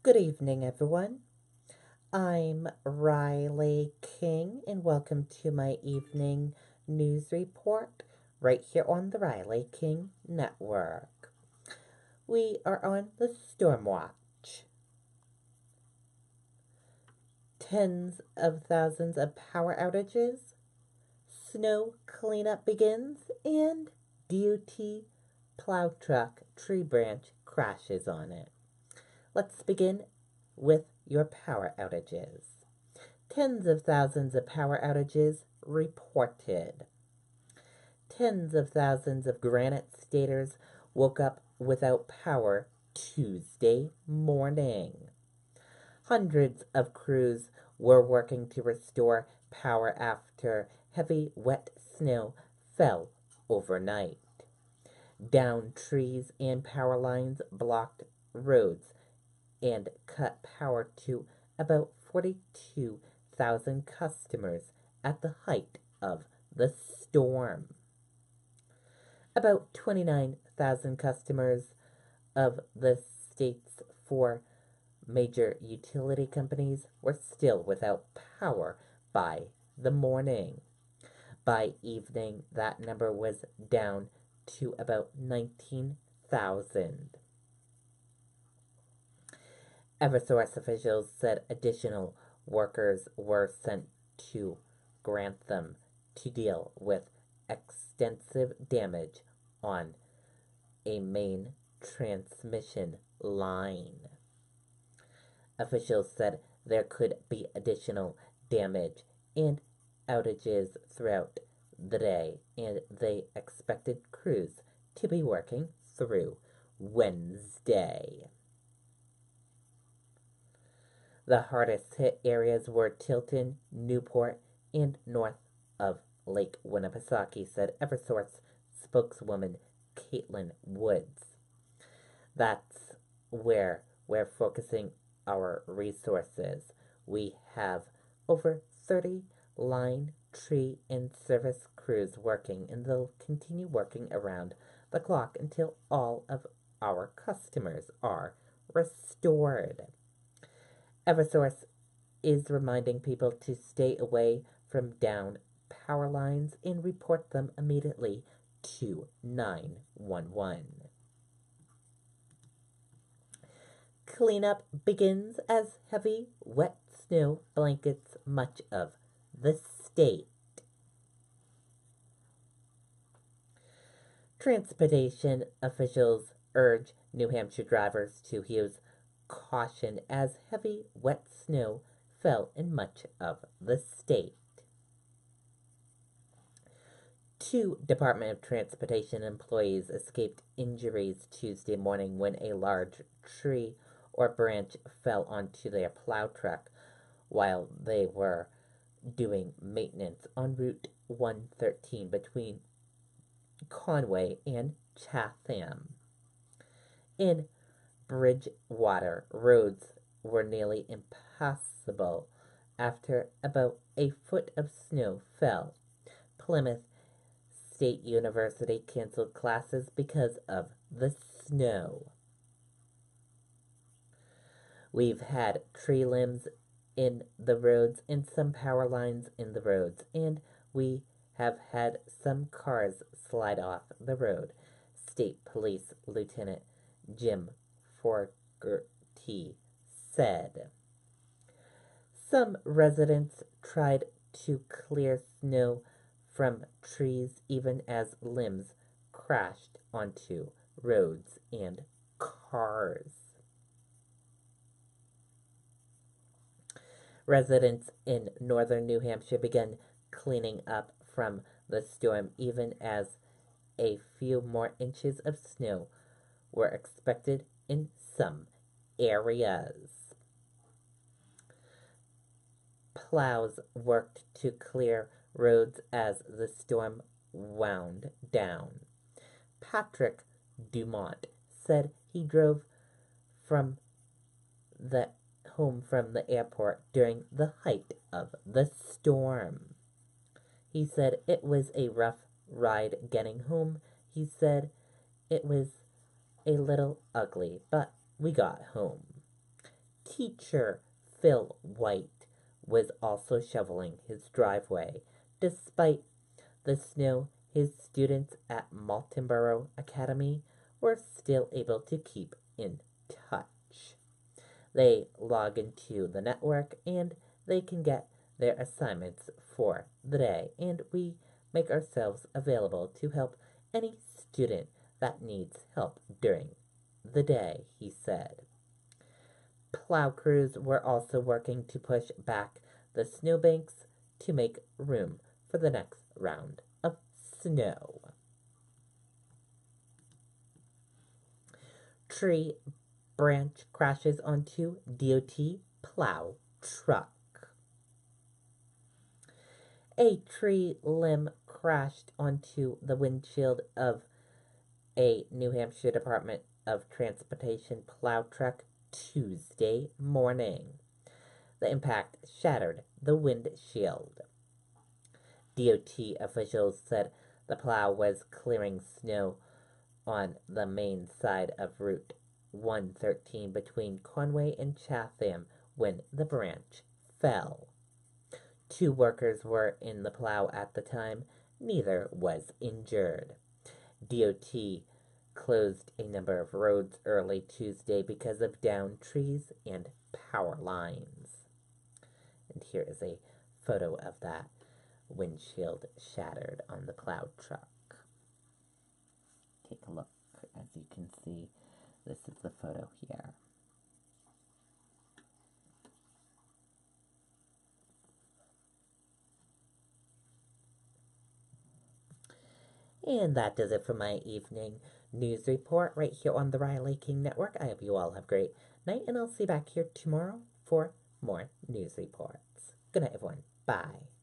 Good evening, everyone. I'm Riley King, and welcome to my evening news report right here on the Riley King Network. We are on the storm watch. Tens of thousands of power outages, snow cleanup begins, and DOT plow truck tree branch crashes on it. Let's begin with your power outages. Tens of thousands of power outages reported. Tens of thousands of Granite Staters woke up without power Tuesday morning. Hundreds of crews were working to restore power after heavy, wet snow fell overnight. Downed trees and power lines blocked roads and cut power to about 42,000 customers at the height of the storm. About 29,000 customers of the state's four major utility companies were still without power by the morning. By evening, that number was down to about 19,000. Eversource officials said additional workers were sent to Grantham to deal with extensive damage on a main transmission line. Officials said there could be additional damage and outages throughout the day, and they expected crews to be working through Wednesday. The hardest hit areas were Tilton, Newport, and north of Lake Winnipesaukee, said Eversource spokeswoman Caitlin Woods. That's where we're focusing our resources. We have over 30 line, tree, and service crews working, and they'll continue working around the clock until all of our customers are restored. Eversource is reminding people to stay away from down power lines and report them immediately to 911. Cleanup begins as heavy, wet snow blankets much of the state. Transportation officials urge New Hampshire drivers to use caution as heavy, wet snow fell in much of the state. Two Department of Transportation employees escaped injuries Tuesday morning when a large tree or branch fell onto their plow truck while they were doing maintenance on Route 113 between Conway and Chatham. In Bridgewater, roads were nearly impassable after about a foot of snow fell. Plymouth State University canceled classes because of the snow. We've had tree limbs in the roads and some power lines in the roads, and we have had some cars slide off the road, State Police Lieutenant Jim Fogarty said. Some residents tried to clear snow from trees even as limbs crashed onto roads and cars. Residents in northern New Hampshire began cleaning up from the storm even as a few more inches of snow were expected in some areas. Plows worked to clear roads as the storm wound down. Patrick Dumont said he drove from the home from the airport during the height of the storm. He said it was a rough ride getting home. He said it was a little ugly, but we got home. Teacher Phil White was also shoveling his driveway. Despite the snow, his students at Maltonborough Academy were still able to keep in touch. They log into the network and they can get their assignments for the day, and we make ourselves available to help any student that needs help during the day, he said. Plow crews were also working to push back the snowbanks to make room for the next round of snow. Tree branch crashes onto DOT plow truck. A tree limb crashed onto the windshield of a New Hampshire Department of Transportation plow truck Tuesday morning. The impact shattered the windshield. DOT officials said the plow was clearing snow on the main side of Route 113 between Conway and Chatham when the branch fell. 2 workers were in the plow at the time. Neither was injured. DOT closed a number of roads early Tuesday because of downed trees and power lines. And here is a photo of that windshield shattered on the plow truck. Take a look. As you can see, this is the photo here. And that does it for my evening news report right here on the Riley King Network. I hope you all have a great night, and I'll see you back here tomorrow for more news reports. Good night, everyone. Bye.